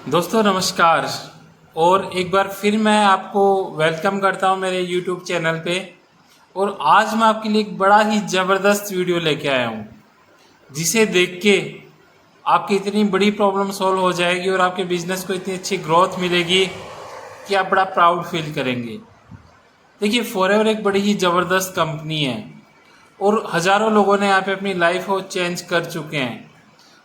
दोस्तों नमस्कार। और एक बार फिर मैं आपको वेलकम करता हूं मेरे YouTube चैनल पे। और आज मैं आपके लिए एक बड़ा ही ज़बरदस्त वीडियो लेके आया हूं, जिसे देख के आपकी इतनी बड़ी प्रॉब्लम सॉल्व हो जाएगी और आपके बिजनेस को इतनी अच्छी ग्रोथ मिलेगी कि आप बड़ा प्राउड फील करेंगे। देखिए, फॉरएवर एक बड़ी ही ज़बरदस्त कंपनी है और हज़ारों लोगों ने यहाँ पे अपनी लाइफ को चेंज कर चुके हैं।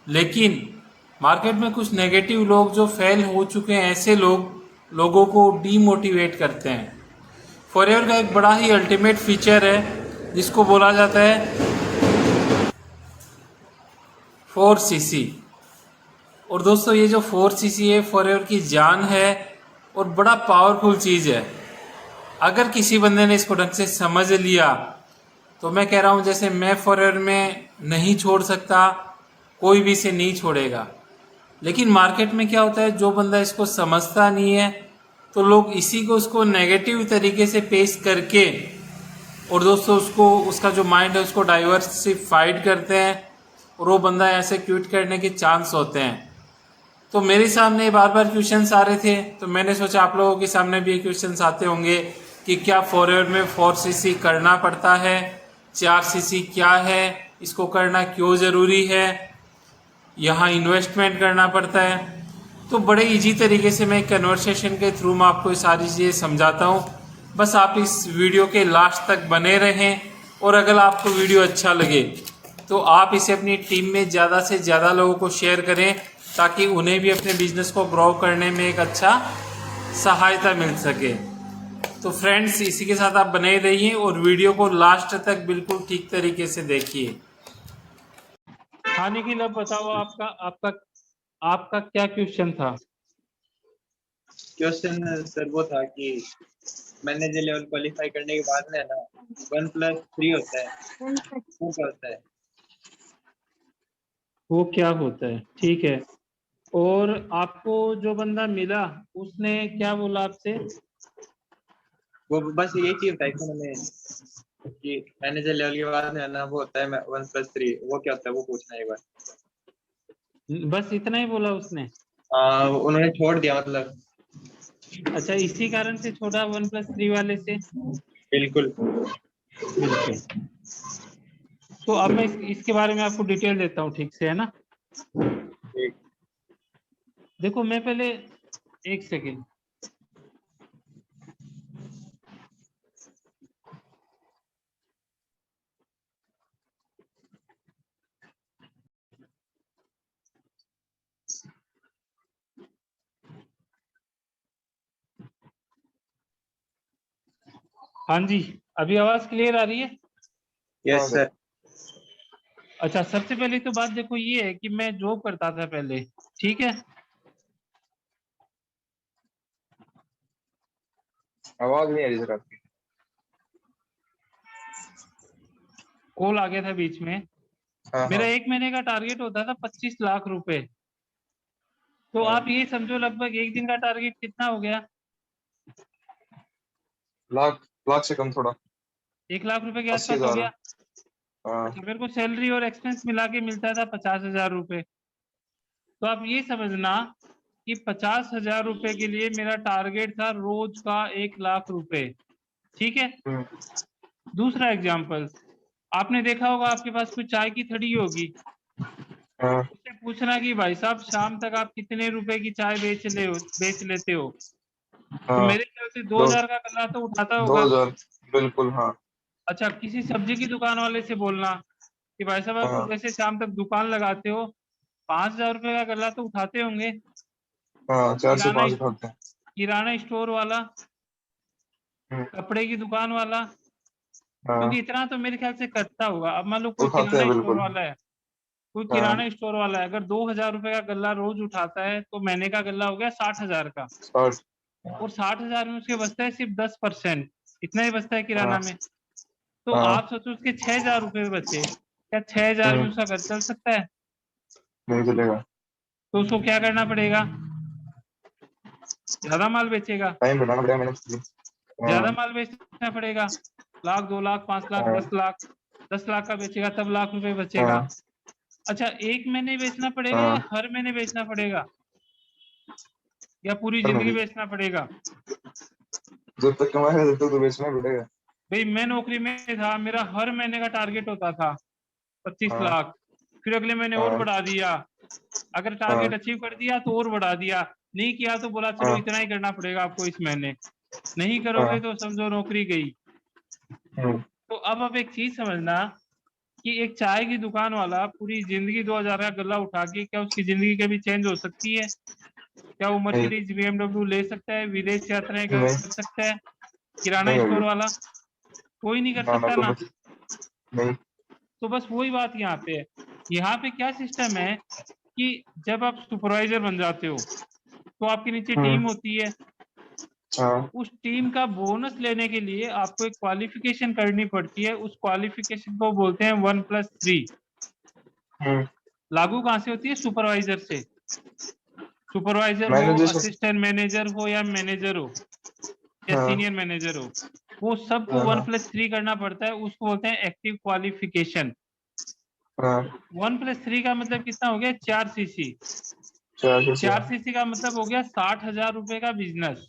लेकिन मार्केट में कुछ नेगेटिव लोग जो फेल हो चुके हैं, ऐसे लोगों को डीमोटिवेट करते हैं। फॉरएवर का एक बड़ा ही अल्टीमेट फीचर है जिसको बोला जाता है 4CC। और दोस्तों, ये जो 4CC है फॉरएवर की जान है और बड़ा पावरफुल चीज़ है। अगर किसी बंदे ने इसको ढंग से समझ लिया तो मैं कह रहा हूँ, जैसे मैं फॉरएवर में नहीं छोड़ सकता, कोई भी इसे नहीं छोड़ेगा। लेकिन मार्केट में क्या होता है, जो बंदा इसको समझता नहीं है तो लोग इसी को उसको नेगेटिव तरीके से पेश करके, और दोस्तों उसको उसका जो माइंड है उसको डाइवर्सिफाइड करते हैं और वो बंदा ऐसे क्विट करने के चांस होते हैं। तो मेरे सामने बार बार क्वेश्चंस आ रहे थे, तो मैंने सोचा आप लोगों के सामने भी ये क्वेश्चंस आते होंगे कि क्या फॉरएवर में 4CC करना पड़ता है, 4CC क्या है, इसको करना क्यों ज़रूरी है, यहाँ इन्वेस्टमेंट करना पड़ता है। तो बड़े इजी तरीके से मैं कन्वर्सेशन के थ्रू मैं आपको ये सारी चीज़ें समझाता हूँ। बस आप इस वीडियो के लास्ट तक बने रहें, और अगर आपको वीडियो अच्छा लगे तो आप इसे अपनी टीम में ज़्यादा से ज़्यादा लोगों को शेयर करें, ताकि उन्हें भी अपने बिजनेस को ग्रो करने में एक अच्छा सहायता मिल सके। तो फ्रेंड्स, इसी के साथ आप बने रहिए और वीडियो को लास्ट तक बिल्कुल ठीक तरीके से देखिए। खाने की लब बताओ, आपका आपका आपका क्या क्वेश्चन था? क्वेश्चन सर वो था कि मैनेजर लेवल क्वालिफाई करने के बाद में ना 1+3 होता है, वो क्या होता है? वो क्या होता है, ठीक है। और आपको जो बंदा मिला उसने क्या बोला आपसे? वो बस यही चीज बताई थी मैंने कि मैनेजर लेवल के बाद में ना वो होता है 1+3, वो क्या होता है वो पूछना है एक बार। बस इतना ही बोला उसने? उन्होंने छोड़ दिया मतलब। अच्छा, इसी कारण से छोड़ा 1+3 वाले से? बिल्कुल। बिल्कुल। तो अब मैं इसके बारे में आपको डिटेल देता हूँ, ठीक से, है ना? ठीक। देखो, मैं पहले एक सेकेंड। हाँ जी, अभी आवाज क्लियर आ रही है? Yes sir. अच्छा, सबसे पहले तो बात देखो ये है कि मैं जॉब करता था पहले, ठीक है। आवाज नहीं आ रही सर आपकी। कॉल आ गया था बीच में। हाँ मेरा हाँ। एक महीने का टारगेट होता था 25 लाख रुपए। तो हाँ, आप ये समझो लगभग एक दिन का टारगेट कितना हो गया? लाख लाख से कम थोड़ा। 1 लाख रुपए के अस्सी आसपास हो हजार गया। हाँ। अच्छा, मेरे को सैलरी और एक्सपेंस मिला के मिलता था 50,000 रुपए। तो आप ये समझना कि 50,000 रुपए के लिए मेरा टारगेट था रोज का 1 लाख रुपए, ठीक है। हम्म, दूसरा एग्जाम्पल, आपने देखा होगा आपके पास कोई चाय की थड़ी होगी, हाँ उससे पूछना कि भाई साहब शाम तक आप कितने रुपए की चाय बेच लेते हो। तो हाँ। मेरे ख्याल से दो 2,000 का गल्ला तो उठाता दो होगा। हजार बिल्कुल हाँ। अच्छा, किसी सब्जी की दुकान वाले से बोलना कि भाई साहब आप तो हाँ वैसे शाम तक दुकान लगाते हो, 5,000 रुपए का गल्ला तो उठाते होंगे। हाँ, 4 से 5 किराना उठाते हैं। किराना स्टोर वाला, हम्म, कपड़े की दुकान वाला, हाँ क्योंकि इतना तो मेरे ख्याल से करता होगा। अब मान लो कोई उठाते हैं किराना स्टोर बिल्कुल। वाला है, कोई हाँ किराना स्टोर वाला है, अगर 2,000 रुपए का गल्ला रोज उठाता है तो महीने का गल्ला हो गया 60,000 का। 60। और 60,000 में उसके बचता है सिर्फ 10%, इतना ही बचता है हाँ किराना में। तो हाँ। आप सोचो उसके 6,000 रुपए बचे, क्या 6,000 में हम्म, उसका घर चल सकता है? नहीं चलेगा। तो उसको क्या करना पड़ेगा? ज्यादा माल बेचेगा, टाइम बताना पड़ेगा मैंने इसके लिए। ज्यादा हाँ माल बेचना पड़ेगा। लाख, 2 लाख, 5 लाख, हाँ 10 लाख, 10 लाख का बेचेगा तब लाख रुपए बचेगा। हाँ अच्छा, एक महीने बेचना पड़ेगा या हाँ। हर महीने बेचना पड़ेगा? या पूरी करना जिंदगी भी। बेचना पड़ेगा? जब तक कमाएगा तब तक तो बेचना पड़ेगा। भाई मैं नौकरी में था, मेरा हर महीने का टारगेट होता था 25 हाँ लाख। फिर अगले महीने और हाँ बढ़ा दिया, अगर टारगेट हाँ अचीव कर दिया तो और बढ़ा दिया, नहीं किया तो बोला चलो हाँ इतना ही करना पड़ेगा आपको इस महीने, नहीं करोगे हाँ। तो समझो नौकरी गई। हम्म। तो अब आप एक चीज समझना कि एक चाय की दुकान वाला पूरी जिंदगी 2000 का गल्ला उठा के क्या उसकी जिंदगी कभी चेंज हो सकती है? क्या वो नहीं मर्सिडीज BMW ले सकता है, विदेश यात्राएं कर नहीं सकता है? किराना नहीं स्टोर होगी। वाला कोई नहीं कर ना ना सकता ना। कभी नहीं। तो बस वही बात यहाँ पे है। यहाँ पे क्या सिस्टम है कि जब आप सुपरवाइजर बन जाते हो तो आपके नीचे टीम हम्म। होती है। हाँ उस टीम का बोनस लेने के लिए आपको एक क्वालिफिकेशन करनी पड़ती है, उस क्वालिफिकेशन को बोलते हैं 1+3। हम्म। लागू कहाँ से होती है? सुपरवाइजर से। सुपरवाइजर हो, मैंने जैसे असिस्टेंट मैनेजर हो या मैनेजर हो या हाँ सीनियर मैनेजर हो, वो सबको हाँ वन हाँ प्लस थ्री करना पड़ता है, उसको बोलते हैं एक्टिव क्वालिफिकेशन। हाँ। 1+3 का मतलब कितना हो गया? 4 सीसी। चार कैसे चार है? सीसी का मतलब हो गया 60,000 रुपए का बिजनेस।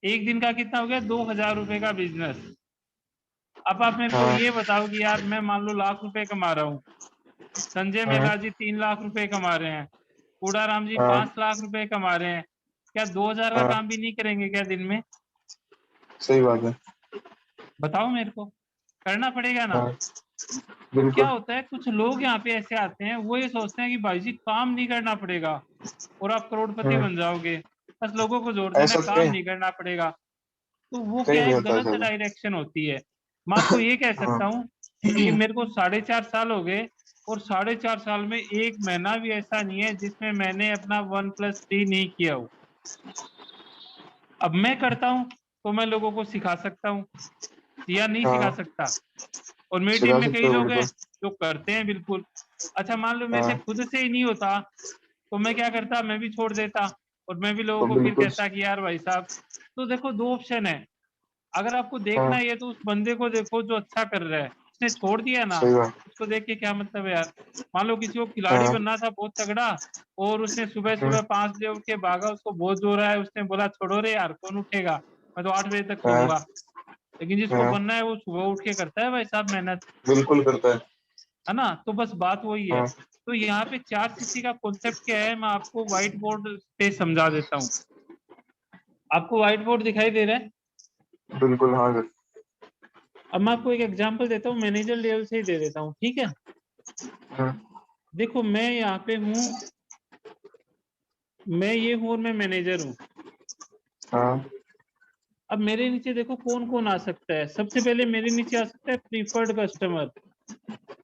एक दिन का कितना हो गया? 2,000 रुपए का बिजनेस। अब आप मेरे को हाँ ये बताओ कि यार मैं मान लो लाख रुपए कमा रहा हूँ, संजय हाँ मेहरा जी 3 लाख रुपए कमा रहे हैं, कूड़ाराम जी हाँ 5 लाख रुपए कमा रहे हैं, क्या 2,000 का हाँ। काम भी नहीं करेंगे क्या दिन में? सही बात है। बताओ मेरे को, करना पड़ेगा ना। हाँ तो क्या बिल्कुल। होता है, कुछ लोग यहाँ पे ऐसे आते हैं, वो ये सोचते हैं कि भाई जी काम नहीं करना पड़ेगा और आप करोड़पति हम्म। बन जाओगे, बस लोगों को जोर देना ऐसा तो काम कहीं नहीं करना पड़ेगा। तो वो कहीं क्या नहीं है, होता गलत ऐसा तो। डायरेक्शन होती है। मैं आपको ये कह हाँ सकता हूँ कि मेरे को 4.5 साल हो गए और 4.5 साल में एक महीना भी ऐसा नहीं है जिसमें मैंने अपना 1+3 नहीं किया हो। अब मैं करता हूँ तो मैं लोगों को सिखा सकता हूँ या नहीं सिखा हाँ। सकता? और मेरी टीम सिखा में सकते कई हो लोग हैं बिल्कुल। जो करते हैं बिल्कुल। अच्छा मान लो मेरे से हाँ खुद से ही नहीं होता तो मैं क्या करता? मैं भी छोड़ देता और मैं भी लोगों तो को फिर बिल्कुल। कहता कि यार भाई साहब। तो देखो दो ऑप्शन है, अगर आपको देखना हाँ है तो उस बंदे को देखो जो अच्छा कर रहा है, उसने छोड़ दिया ना, सही बात। उसको देख के क्या मतलब है यार। मान लो किसी को खिलाड़ी हाँ बनना था बहुत तगड़ा और उसने सुबह हम्म, सुबह 5 बजे उठ के भागा, उसको बहुत जोर आया, उसने बोला छोड़ो रे यार कौन उठेगा, मैं तो 8 बजे तक हाँ करूंगा। लेकिन जिसको हाँ बनना है वो सुबह उठ के करता है भाई साहब मेहनत, बिल्कुल करता है। है ना। तो बस बात वही है। हाँ तो यहाँ पे 4 सीसी का कॉन्सेप्ट क्या है, मैं आपको व्हाइट बोर्ड पे समझा देता हूँ। आपको व्हाइट बोर्ड दिखाई दे रहा है? बिल्कुल हाँ सर। अब मैं आपको एक एग्जांपल देता हूँ, मैनेजर लेवल से ही दे देता हूँ, ठीक है। हम्म। देखो मैं यहाँ पे हूँ, मैं ये हूँ और मैं मैनेजर हूँ। हाँ अब मेरे नीचे देखो कौन कौन आ सकता है। सबसे पहले मेरे नीचे आ सकता है प्रीफर्ड कस्टमर।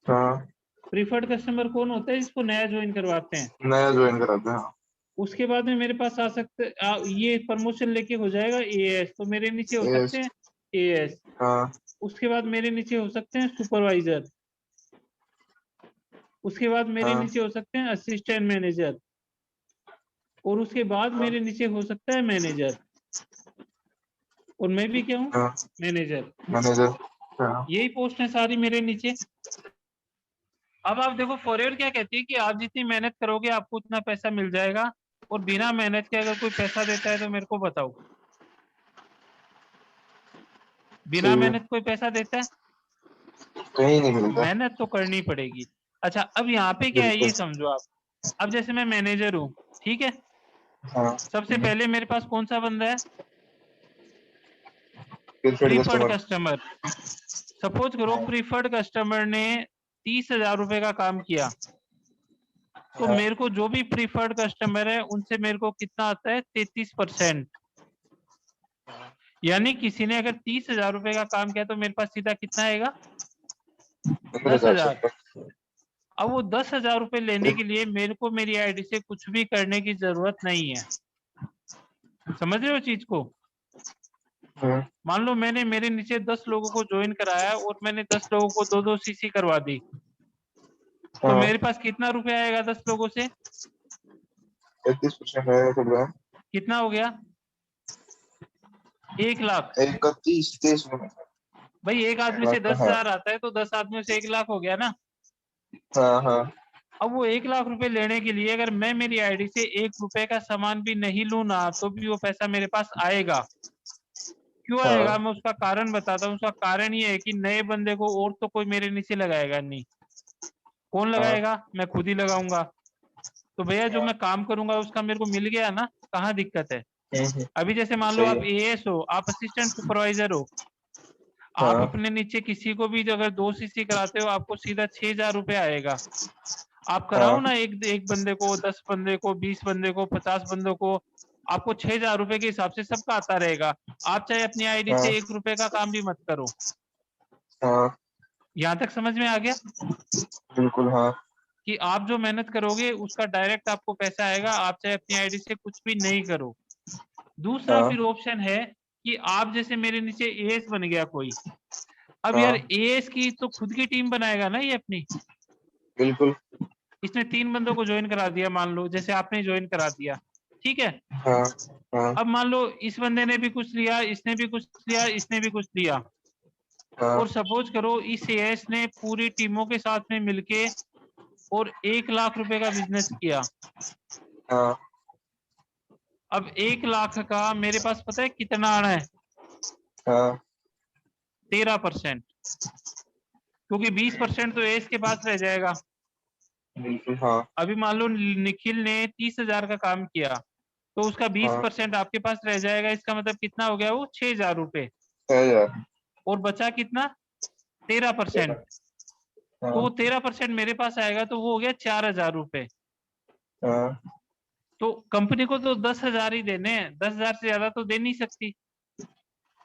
हाँ। प्रीफर्ड कस्टमर कौन होता है? जिसको नया ज्वाइन करवाते हैं। नया ज्वाइन कराते हैं हाँ। उसके बाद में मेरे पास आ सकते ये प्रमोशन लेके हो जाएगा AS, तो मेरे नीचे हो सकते यस। हैं AS। हाँ उसके बाद मेरे नीचे हो सकते हैं सुपरवाइजर। उसके बाद मेरे हाँ नीचे हो सकते हैं असिस्टेंट मैनेजर। और उसके बाद हाँ मेरे नीचे हो सकता है मैनेजर। और मैं भी क्या हूँ? हाँ। मैनेजर। मैनेजर। हाँ यही पोस्ट है सारी मेरे नीचे। अब आप देखो फॉरवर्ड क्या कहती है कि आप जितनी मेहनत करोगे आपको उतना पैसा मिल जाएगा, और बिना मेहनत के अगर कोई पैसा देता है तो मेरे को बताओ, बिना सही है। मेहनत कोई पैसा देता है? कहीं नहीं तो मिलता। मेहनत तो करनी पड़ेगी। अच्छा अब यहाँ पे क्या है बिल्कुल। ये समझो आप। अब जैसे मैं मैनेजर हूँ, ठीक है। हाँ सबसे पहले मेरे पास कौन सा बंदा है? Preferred preferred customer. Customer. Suppose करो हाँ प्रीफर्ड कस्टमर ने 30,000 रुपए का काम किया, तो हाँ मेरे को जो भी प्रीफर्ड कस्टमर है उनसे मेरे को कितना आता है? 33%। यानी किसी ने अगर 30,000 रुपए का काम किया तो मेरे पास सीधा कितना आएगा? 15,000 10,000। रुपये। अब वो 10,000 रुपए लेने के लिए मेरे को मेरी आईडी से कुछ भी करने की जरूरत नहीं है। समझ रहे हो चीज को? हम्म। मान लो मैंने मेरे नीचे 10 लोगों को ज्वाइन कराया और मैंने 10 लोगों को 2-2 सीसी करवा दी, तो हाँ मेरे पास कितना रुपया आएगा 10 लोगों से? 33% है सब रहा। कितना हो गया? 1 लाख। 31 30 भाई एक आदमी से लाख का दस है। हजार आता है तो 10 आदमियों से 1 लाख हो गया ना। हाँ हाँ अब वो 1 लाख रुपए लेने के लिए अगर मैं मेरी आईडी से 1 रुपए का सामान भी नहीं लूँ ना, तो भी वो पैसा मेरे पास आएगा। क्यों आएगा? हाँ मैं उसका कारण बताता हूँ। उसका कारण ये है कि नए बंदे को और तो कोई मेरे नीचे लगाएगा नहीं। कौन हाँ लगाएगा? मैं खुद ही लगाऊंगा। तो भैया जो मैं काम करूंगा उसका मेरे को मिल गया ना, कहाँ दिक्कत है? हम्म, अभी जैसे मान लो सही आप है। एएस हो, आप असिस्टेंट सुपरवाइजर हो, आप हाँ अपने नीचे किसी को भी अगर 2 सीसी कराते हो, आपको सीधा 6,000 रुपये आएगा। आप कराओ हाँ ना एक एक बंदे को, 10 बंदे को, 20 बंदे को, 50 बंदों को, आपको 6,000 रुपये के हिसाब से सबका आता रहेगा। आप चाहे अपनी आईडी हाँ से 1 रुपए का काम भी मत करो। हाँ यहाँ तक समझ में आ गया बिल्कुल हाँ कि आप जो मेहनत करोगे उसका डायरेक्ट आपको पैसा आएगा, आप चाहे अपनी आईडी से कुछ भी नहीं करो। दूसरा हाँ फिर ऑप्शन है कि आप जैसे मेरे नीचे एएस बन गया कोई। अब यार हाँ एएस की तो खुद की टीम बनाएगा ना ये अपनी। बिल्कुल इसने 3 बंदों को ज्वाइन करा दिया, मान लो जैसे आपने ज्वाइन करा दिया, ठीक है। हाँ हाँ अब मान लो इस बंदे ने भी कुछ लिया, इसने भी कुछ लिया, इसने भी कुछ लिया, हाँ और सपोज करो इस एएस ने पूरी टीमों के साथ में मिलके और 1 लाख रुपए का बिजनेस किया। हाँ अब 1 लाख का मेरे पास पता है कितना आना है? हाँ 13%। क्योंकि 20% तो एस के पास रह जाएगा। बिल्कुल हाँ अभी मान लो निखिल ने 30,000 का काम किया, तो उसका बीस हाँ परसेंट आपके पास रह जाएगा। इसका मतलब कितना हो गया? वो 6,000 रुपये। 6,000 और बचा कितना? 13%। तो वो हाँ 13% मेरे पास आएगा, तो वो हो गया 4,000 रुपये। हाँ तो कंपनी को तो 10,000 ही देने हैं, 10,000 से ज्यादा तो दे नहीं सकती।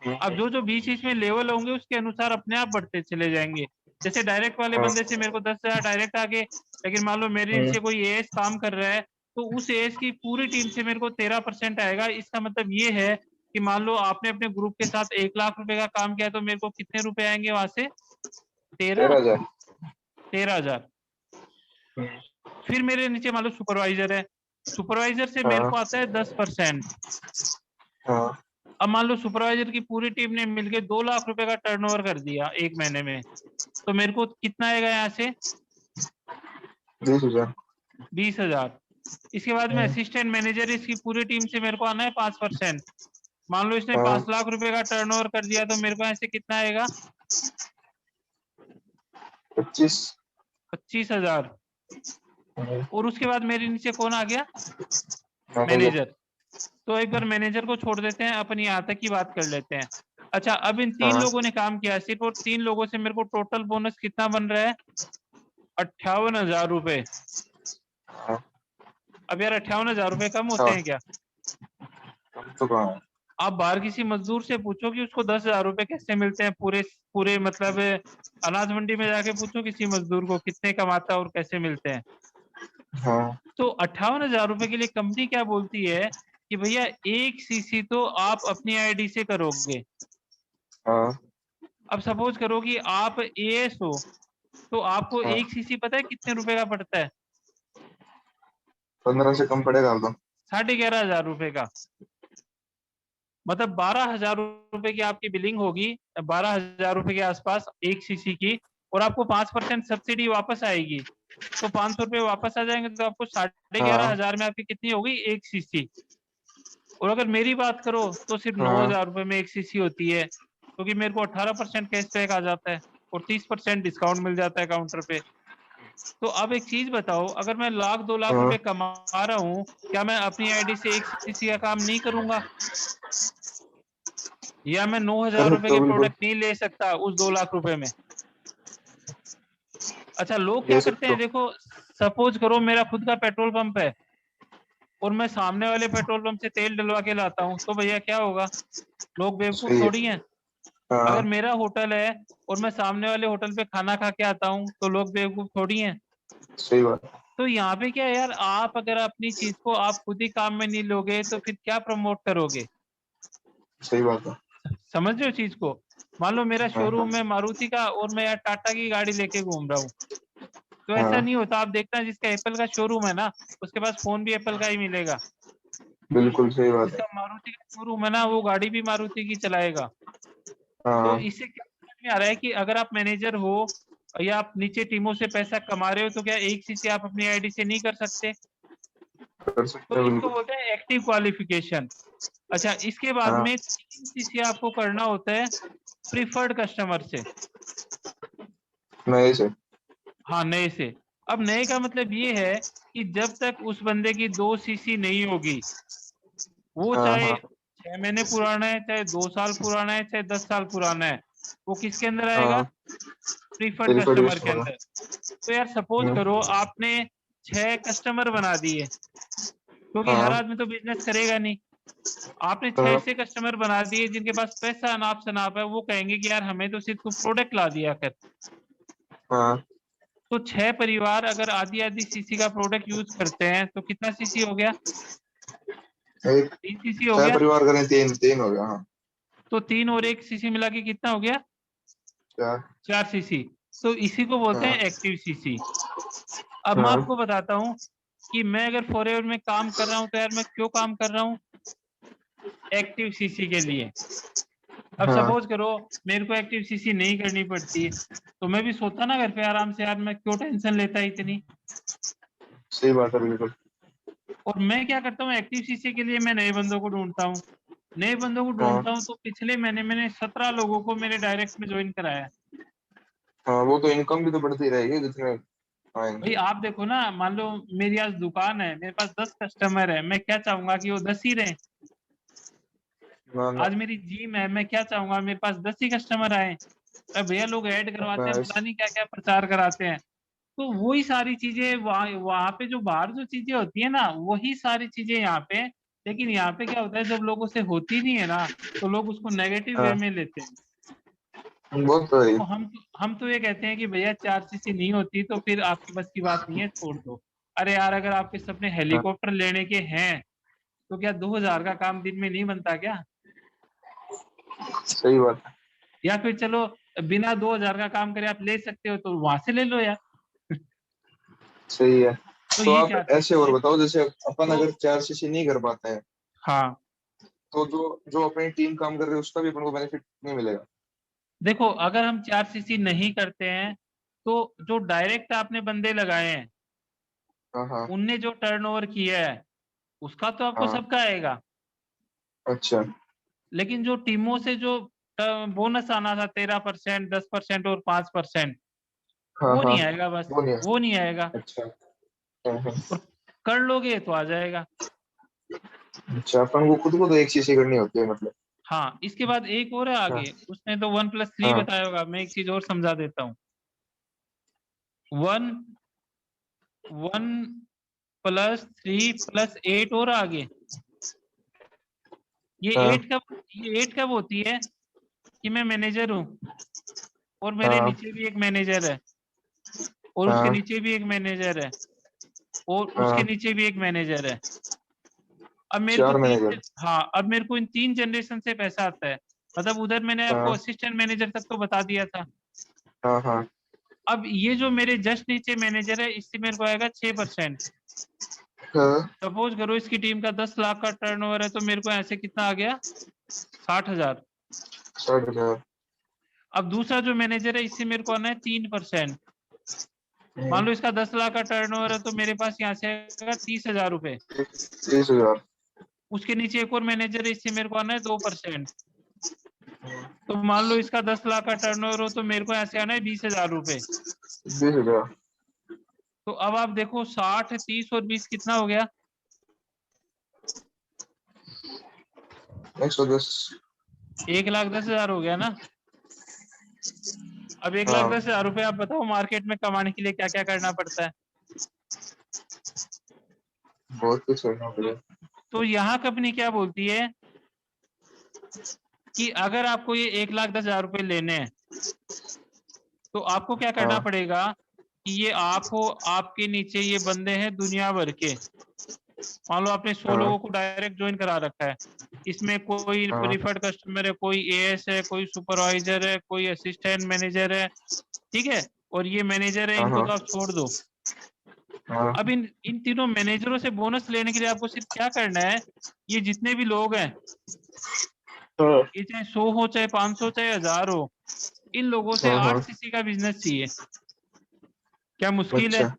अब जो जो बीच बीच में लेवल होंगे उसके अनुसार अपने आप बढ़ते चले जाएंगे। जैसे डायरेक्ट वाले हाँ बंदे से मेरे को 10,000 डायरेक्ट आ गए, लेकिन मान लो मेरे नीचे कोई एएस काम कर रहा है, तो उस एएस की पूरी टीम से मेरे को 13% आएगा। इसका मतलब ये है कि मान लो आपने अपने ग्रुप के साथ 1 लाख रुपए का काम किया, तो मेरे को कितने रुपए आएंगे वहां से? तेरह 13,000 13,000। फिर मेरे नीचे मान लो सुपरवाइजर है, सुपरवाइजर से मेरे हाँ को आता है 10%। हाँ अब मान लो सुपरवाइजर की पूरी टीम ने मिलकर 2 लाख रुपए का टर्नओवर कर दिया एक महीने में, तो मेरे को कितना आएगा यहाँ से? 20,000 20,000। इसके बाद में असिस्टेंट मैनेजर, इसकी पूरी टीम से मेरे को आना है 5%। मान लो इसने हाँ 5 लाख रुपए का टर्नओवर कर दिया, तो मेरे को यहाँ से कितना आएगा? 25 25,000। और उसके बाद मेरे नीचे कौन आ गया? Manager manager. तो एक बार मैनेजर को छोड़ देते हैं, अपन यहाँ तक की बात कर लेते हैं। अच्छा, अब इन 3 लोगों हाँ ने काम किया सिर्फ, और 3 लोगों से मेरे को टोटल बोनस कितना बन रहा है? 58,000 रुपए। हाँ अब यार 58,000 रुपए कम होते हाँ हैं क्या? कम तो कहाँ है। आप बाहर किसी मजदूर से पूछो कि उसको 10,000 रुपए कैसे मिलते हैं, पूरे पूरे मतलब अनाज मंडी में जाके पूछो किसी मजदूर को कितने कमाता है और कैसे मिलते हैं। हाँ तो 58,000 रुपए के लिए कंपनी क्या बोलती है कि भैया 1 सीसी तो आप अपनी आईडी से करोगे। हाँ अब सपोज करो कि आप एएस हो, तो आपको हाँ 1 सीसी पता है कितने रुपए का पड़ता है? 15 से कम पड़ेगा तो। 11,500 रुपए का। मतलब 12,000 रुपए की आपकी बिलिंग होगी, 12,000 रुपए के आसपास 1 सीसी की, और आपको 5% सब्सिडी वापस आएगी। तो 500 रुपये वापस आ जाएंगे, तो आपको 11,500 में आपकी कितनी होगी? 1 सीसी। और अगर मेरी बात करो तो सिर्फ नौ हाँ हजार रुपये में 1 सीसी होती है, क्योंकि मेरे को 18% कैशबैक आ जाता है और 30% डिस्काउंट मिल जाता है काउंटर पे। तो अब एक चीज बताओ, अगर मैं लाख 2 लाख रुपए हाँ कमा रहा हूँ, क्या मैं अपनी आईडी से 1 सीसी का काम नहीं करूंगा? या मैं 9,000 रुपए तो के बिल्कुल प्रोडक्ट नहीं ले सकता उस 2 लाख रुपए में? अच्छा, लोग क्या ले करते सकते हैं, हो। देखो सपोज करो मेरा खुद का पेट्रोल पंप है और मैं सामने वाले पेट्रोल पंप से तेल डलवा के लाता हूँ, तो भैया क्या होगा? लोग बेवकूफ सही है। थोड़ी हैं। अगर हाँ मेरा होटल है और मैं सामने वाले होटल पे खाना खा के आता हूँ, तो लोग बेवकूफ थोड़ी हैं। सही बात है। तो यहाँ पे क्या है यार, आप अगर अपनी चीज को आप खुद ही काम में नहीं लोगे तो फिर क्या प्रमोट करोगे? सही बात है। समझ रहे हो चीज को? मान लो मेरा हाँ शोरूम है मारुति का और मैं यार टाटा की गाड़ी लेके घूम रहा हूँ, तो ऐसा हाँ नहीं होता। आप देखना, जिसका एप्पल का शोरूम है ना, उसके पास फोन भी एप्पल का ही मिलेगा। बिल्कुल सही बात है। जिसका मारुति का शोरूम है ना, वो गाड़ी भी मारुति की चलाएगा। तो हाँ इससे क्या समझ में आ रहा है कि अगर आप मैनेजर हो, या आप नीचे टीमों से पैसा कमा रहे हो तो क्या एक सीसी आप अपनी आईडी से नहीं कर सकते? कर सकते तो हैं इसको बिल्कुल। बोलते हैं एक्टिव क्वालिफिकेशन। अच्छा, इसके बाद हाँ में 3 सीसी आपको करना होता है प्रीफर्ड कस्टमर से। नए से। हाँ, नए से। अब नए का मतलब ये है कि जब तक उस बंदे की 2 सीसी नहीं होगी, वो हाँ चाहे हाँ 6 महीने पुराना है, चाहे 2 साल पुराना है, चाहे 10 साल पुराना है, वो किसके अंदर आएगा? हाँ प्रीफर्ड तेरी कस्टमर के कस्टमर अंदर। तो यार सपोज करो आपने 6 कस्टमर बना दिए, क्योंकि हर हाँ आदमी तो बिजनेस करेगा नहीं। आपने छह हाँ ऐसे कस्टमर बना दिए जिनके पास पैसा अनाप शनाप है, वो कहेंगे कि यार हमें तो सिर्फ तू प्रोडक्ट ला दिया कर। हाँ। तो 6 परिवार अगर आधी आधी सीसी का प्रोडक्ट यूज करते हैं तो कितना सीसी हो गया? एक 3 सीसी हो छह गया। परिवार करें, तीन तीन हो गया। हाँ 3 और 1 सीसी मिला के कितना हो गया? क्या? 4 सीसी। तो इसी को बोलते हैं हाँ एक्टिव सीसी। अब मैं हाँ आपको बताता हूँ कि मैं अगर फॉरएवर में काम कर रहा हूँ तो यार मैं क्यों काम कर रहा हूँ? एक्टिव सीसी के लिए। अब हाँ। सपोज करो मेरे को एक्टिव सीसी नहीं करनी पड़ती, तो मैं भी सोता ना घर पे आराम से, यार मैं क्यों टेंशन लेता इतनी। सही बात है बिल्कुल। और मैं क्या करता हूँ, एक्टिव सीसी के लिए मैं नए बंदों को ढूंढता हूँ। नए बंदों को हाँ ढूंढता हूँ तो पिछले महीने मैंने 17 लोगों को मेरे डायरेक्ट में ज्वाइन कराया। हाँ, वो तो इनकम भी तो बढ़ती रहेगी जितने भाई आएंगे। आप देखो ना, मान लो मेरी आज दुकान है, मेरे पास 10 कस्टमर है, मैं क्या चाहूंगा कि वो 10 ही रहे। ना ना। आज मेरी जिम है, मैं क्या चाहूंगा मेरे पास 10 ही कस्टमर आए। अरे भैया लोग ऐड करवाते हैं, अपना पता नहीं क्या क्या प्रचार कराते हैं। तो वही सारी चीजें वहाँ वहाँ पे जो बाहर जो चीजें होती है ना, वही सारी चीजें यहाँ पे। लेकिन यहाँ पे क्या होता है, जब लोगों से होती नहीं है ना, तो लोग उसको नेगेटिव वे हाँ में लेते हैं। वो तो है ही। तो हम तो ये कहते हैं कि भैया 4 सीसी नहीं होती तो फिर आपकी बस की बात नहीं है, छोड़ दो। अरे यार अगर आपके सपने हाँ हेलीकॉप्टर लेने के हैं तो क्या 2000 का काम दिन में नहीं बनता क्या? सही बात है। या फिर चलो बिना 2000 का काम करे आप ले सकते हो तो वहां से ले लो यार। सही है। तो तो ये आप चाहते ऐसे और हैं। बताओ, जैसे अपन तो अगर 4 सीसी नहीं कर पाते हैं, हाँ, तो जो जो अपनी टीम काम कर रही है उसका भी अपन को बेनिफिट नहीं मिलेगा? देखो अगर हम 4 सीसी नहीं करते हैं तो जो डायरेक्ट आपने बंदे लगाए हैं हाँ हाँ उनने जो टर्नओवर किया है उसका तो आपको हाँ। सबका आएगा। अच्छा। लेकिन जो टीमों से जो बोनस आना था 13%, 10% और 5%, हाँ वो हाँ नहीं आएगा बस। वो नहीं वो है। नहीं आएगा। अच्छा। हाँ हाँ। और कर लोगे तो आ जाएगा। अच्छा, अपन को खुद को तो 1 सीसी करनी होती है मतलब? हाँ, इसके बाद एक और है हाँ आगे, उसने तो 1+3 हाँ बताया होगा, मैं एक चीज और समझा देता हूँ। 1+3+8 और आगे। ये हाँ 8 कब होती है कि मैं मैनेजर हूँ और मेरे हाँ नीचे भी एक मैनेजर है, और उसके हाँ नीचे भी एक मैनेजर है, और उसके हाँ। नीचे भी एक मैनेजर है। अब मेरे को 4 मैनेजर। हाँ, अब मेरे को इन 3 जनरेशन से पैसा आता है। मतलब उधर मैंने आपको हाँ असिस्टेंट मैनेजर तक तो बता दिया था। हाँ हाँ अब ये जो मेरे जस्ट नीचे मैनेजर है, इससे मेरे को आएगा 6%। हाँ। सपोज करो इसकी टीम का 10 लाख का टर्नओवर है, तो मेरे को ऐसे कितना आ गया? 60,000। 60,000। अब दूसरा जो मैनेजर है, इससे मेरे को आना है 3%। मान लो इसका 10 लाख का टर्नओवर है, तो मेरे पास यहाँ से आएगा 30,000 रुपये। 30,000। उसके नीचे एक और मैनेजर है, इससे मेरे को आना है 2%। तो मान लो इसका 10 लाख का टर्नओवर हो, तो मेरे को ऐसे आना है 20,000 रुपये। 20,000। तो अब आप देखो 60, 30 और 20 कितना हो गया? 110। 1,10,000 हो गया ना। अब एक लाख हाँ दस हजार रुपये आप बताओ मार्केट में कमाने के लिए क्या क्या करना पड़ता है? बहुत कुछ करना तो पड़ेगा। तो यहाँ कंपनी क्या बोलती है कि अगर आपको ये 1,10,000 रुपये लेने हैं तो आपको क्या करना हाँ पड़ेगा कि ये आप हो, आपके नीचे ये बंदे हैं दुनिया भर के। मान लो आपने 100 हाँ लोगों को डायरेक्ट ज्वाइन करा रखा है। इसमें कोई हाँ प्रीफर्ड कस्टमर है, कोई एएस है, कोई सुपरवाइजर है, कोई असिस्टेंट मैनेजर है। ठीक है, और ये मैनेजर है, हाँ इनको हाँ तो आप छोड़ दो। हाँ अब इन इन तीनों मैनेजरों से बोनस लेने के लिए आपको सिर्फ क्या करना है, ये जितने भी लोग हैं, हाँ ये चाहे 100 हो, चाहे 500, चाहे 1000 हो, इन लोगों से हाँ हाँ। 8 सीसी का बिजनेस चाहिए। क्या मुश्किल है? अच्छा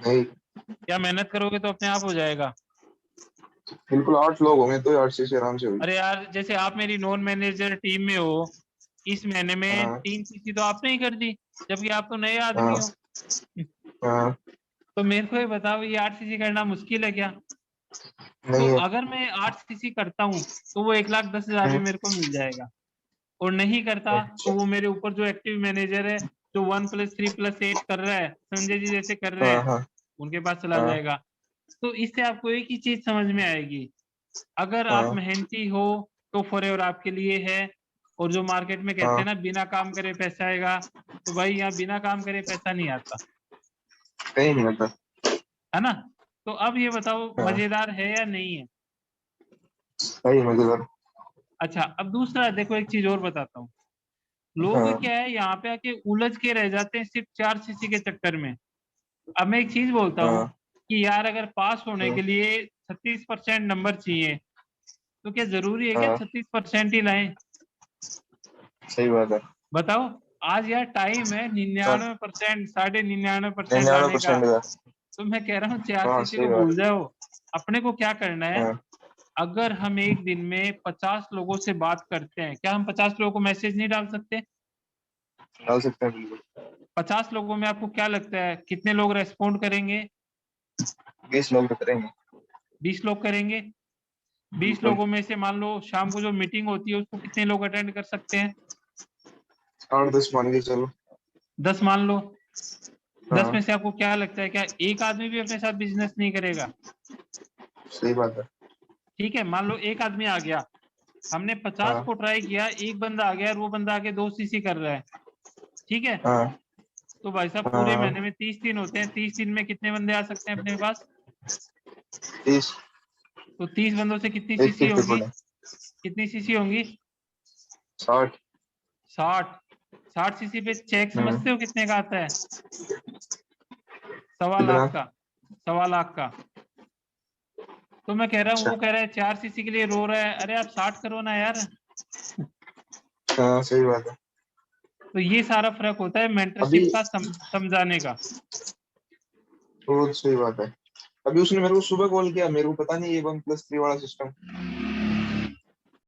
नहीं, क्या मेहनत करोगे तो अपने आप हो जाएगा। बिल्कुल 8 लोग होंगे तो 8 सीसी आराम से होगी। अरे यार, जैसे आप मेरी नॉन मैनेजर टीम में हो, इस महीने में हाँ 3 सीसी तो आपने ही कर दी, जबकि आप तो नए आदमी हाँ हो। हाँ। तो मेरे को ये बताओ, ये 8 सीसी करना मुश्किल है क्या? तो नहीं है। अगर मैं 8 सीसी करता हूँ तो वो 1,10,000 भी हम्म, मेरे को मिल जाएगा, और नहीं करता तो अच्छा। वो मेरे ऊपर जो एक्टिव मैनेजर है, जो 1+3+8 कर रहा है, संजय जी जैसे कर रहे हाँ हैं, हाँ उनके पास चला हाँ जाएगा। तो इससे आपको एक ही चीज समझ में आएगी, अगर आप हाँ मेहनती हो तो फॉरएवर आपके लिए है। और जो मार्केट में कहते हैं हाँ। ना, बिना काम करे पैसा आएगा, तो भाई यहाँ बिना काम करे पैसा नहीं आता, कहीं नहीं होता। है ना? तो अब ये बताओ, हाँ मजेदार है या नहीं है? सही मजेदार। अच्छा, अब दूसरा देखो, एक चीज और बताता हूँ। लोग हाँ क्या है, यहाँ पे आके उलझ के रह जाते हैं सिर्फ 4 सीसी के चक्कर में। अब मैं एक चीज बोलता हूँ हाँ कि यार, अगर पास होने हाँ के लिए 36% नंबर चाहिए, तो क्या जरूरी है क्या हाँ, 36% ही लाएं? सही बात है। बताओ, आज यार टाइम है हाँ 99%, 99.5% लाने का। 99% का। तो मैं कह रहा हूँ चार हाँ सीसी सही को बात भूल है। जाओ। अपने को क्या करना है, हाँ अगर हम एक दिन में 50 लोगों से बात करते हैं, क्या हम 50 लोगों को मैसेज नहीं डाल सकते? डाल सकते हैं बिल्कुल। 50 लोगों में आपको क्या लगता है कितने लोग रेस्पॉन्ड करेंगे? 20 लोग तो करेंगे। 20 लोग करेंगे। बीस बिल्कुल। लोगों में से मान लो शाम को जो मीटिंग होती है उसको कितने लोग अटेंड कर सकते हैं? 8-10 मान के चलो। 10 मान लो। 10 में हाँ से आपको क्या लगता है, क्या एक आदमी भी अपने साथ बिजनेस नहीं करेगा? सही बात है। ठीक है, मान लो एक आदमी आ गया, हमने 50 हाँ को ट्राई किया, एक बंदा आ गया और वो बंदा आके 2 सीसी कर रहा है। ठीक है, हाँ तो भाई साहब पूरे हाँ। महीने में 30 दिन होते हैं, 30 दिन में कितने बंदे आ सकते हैं अपने पास? 30। तो 30 बंदों से कितनी एक सीसी फिफ्टी होगी? पड़े। कितनी सीसी होंगी? 60। 60। 60 सीसी पे चेक हम्म। समझते हो कितने का आता है? 1.25 लाख कितना? का। 1.25 लाख का। तो मैं कह रहा हूँ, अच्छा। वो कह रहा है 4 सीसी के लिए रो रहा है, अरे आप 60 करो ना यार। हाँ सही बात है। तो ये सारा फर्क होता है अभी मेंटरशिप का, समझाने का। वो सही बात है। अभी उसने मेरे को सुबह कॉल किया, मेरे को पता नहीं ये 1+3 वाला सिस्टम।